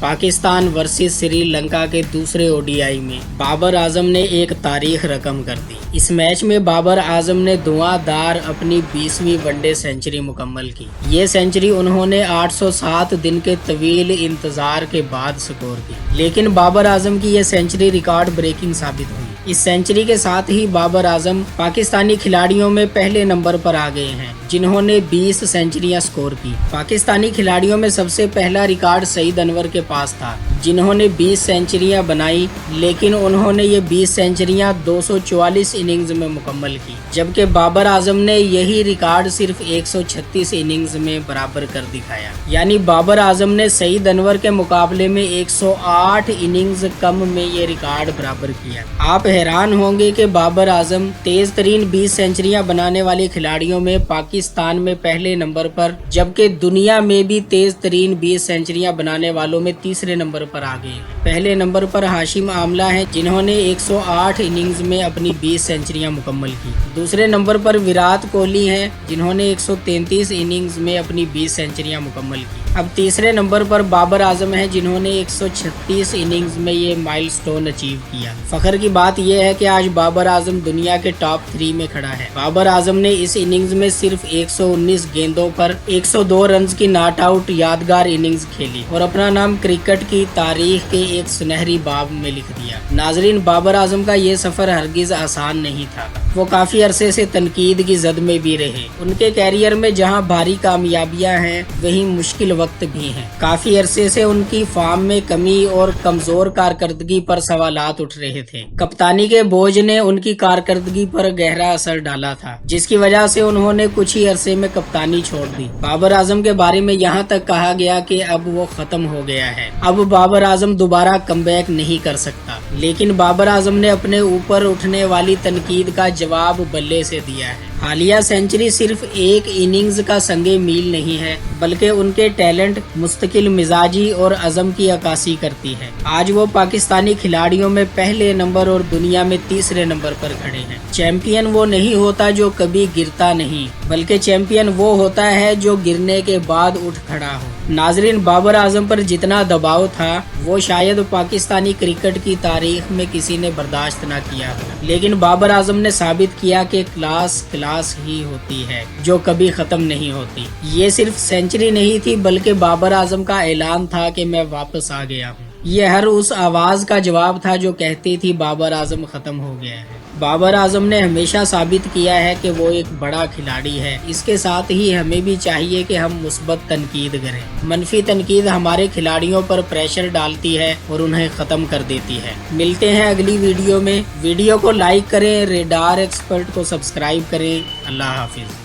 Pakistan versus Sri Lanka के दूसरे ODI में बाबर आजम ने एक तारीख रकम कर दी। इस मैच में बाबर आजम ने धुआंधार अपनी 20वीं वनडे सेंचुरी मुकम्मल की। ये सेंचुरी उन्होंने 807 दिन के तवील इंतजार के बाद स्कोर की, लेकिन बाबर आजम की ये सेंचुरी रिकॉर्ड ब्रेकिंग साबित हुई। इस सेंचुरी के साथ ही बाबर आजम पाकिस्तानी खिलाड़ियों में पहले नंबर पर आ गए हैं जिन्होंने 20 सेंचुरियां स्कोर की। पाकिस्तानी खिलाड़ियों में सबसे पहला रिकॉर्ड सईद अनवर के पास था जिन्होंने 20 सेंचुरियां बनाई, लेकिन उन्होंने ये 20 सेंचुरियां 244 इनिंग्स में मुकम्मल की, जबकि बाबर आजम ने यही रिकॉर्ड सिर्फ 136 इनिंग्स में बराबर कर दिखाया। यानी बाबर आजम ने सईद अनवर के मुकाबले में 108 इनिंग्स कम में ये रिकॉर्ड बराबर किया। आप हैरान होंगे कि बाबर आजम तेज तरीन 20 सेंचुरियां बनाने वाले खिलाड़ियों में पाकिस्तान में पहले नंबर पर, जबकि दुनिया में भी तेज तरीन 20 सेंचुरियां बनाने वालों में तीसरे नंबर पर आ गए। पहले नंबर पर हाशिम आमला हैं जिन्होंने 108 इनिंग्स में अपनी 20 सेंचुरियां मुकम्मल की। दूसरे नंबर पर विराट कोहली हैं जिन्होंने 133 इनिंग्स में अपनी 20 सेंचुरियां मुकम्मल की। अब तीसरे नंबर पर बाबर आजम हैं जिन्होंने 136 इनिंग्स में ये माइलस्टोन अचीव किया। फख्र की बात यह है कि आज बाबर आजम दुनिया के टॉप 3 में खड़ा है। बाबर आजम ने इस इनिंग्स में सिर्फ 119 गेंदों पर 102 रन की नॉट आउट यादगार इनिंग्स खेली और अपना नाम क्रिकेट की तारीख के एक सुनहरी बाब में लिख दिया। नाजरीन, बाबर आजम का ये सफर हरगिज आसान नहीं था। वो काफी अरसे से तनकीद की जद में भी रहे। उनके कैरियर में जहां भारी कामयाबियां हैं, वहीं मुश्किल वक्त भी हैं। काफी अरसे से उनकी फॉर्म में कमी और कमजोर कारकर्दगी पर सवालात उठ रहे थे। कप्तानी के बोझ ने उनकी कारकर्दगी पर गहरा असर डाला था, जिसकी वजह से उन्होंने कुछ ही अरसे में कप्तानी छोड़ दी। बाबर आजम के बारे में यहाँ तक कहा गया कि अब वो खत्म हो गया है, अब बाबर आजम दोबारा कमबैक नहीं कर सकता। लेकिन बाबर आजम ने अपने ऊपर उठने वाली तनकीद का जवाब बल्ले से दिया है। हालिया सेंचुरी सिर्फ एक इनिंग्स का संगे मील नहीं है, बल्कि उनके टैलेंट, मुस्तकिल मिजाजी और अज़म की अक्कासी करती है। आज वो पाकिस्तानी खिलाड़ियों में पहले नंबर और दुनिया में तीसरे नंबर पर खड़े हैं। चैंपियन वो नहीं होता जो कभी गिरता नहीं, बल्कि चैंपियन वो होता है जो गिरने के बाद उठ खड़ा हो। नाजरीन, बाबर आजम पर जितना दबाव था वो शायद पाकिस्तानी क्रिकेट की तारीख में किसी ने बर्दाश्त न किया हो, लेकिन बाबर आजम ने साबित किया कि क्लास ही होती है जो कभी खत्म नहीं होती। ये सिर्फ सेंचुरी नहीं थी, बल्कि बाबर आजम का ऐलान था कि मैं वापस आ गया हूँ। ये हर उस आवाज का जवाब था जो कहती थी बाबर आजम खत्म हो गया है। बाबर आजम ने हमेशा साबित किया है कि वो एक बड़ा खिलाड़ी है। इसके साथ ही हमें भी चाहिए कि हम मुस्बत तनकीद करें। मनफी तनकीद हमारे खिलाड़ियों पर प्रेशर डालती है और उन्हें खत्म कर देती है। मिलते हैं अगली वीडियो में। वीडियो को लाइक करें, रेडार एक्सपर्ट को सब्सक्राइब करें। अल्लाह हाफिज।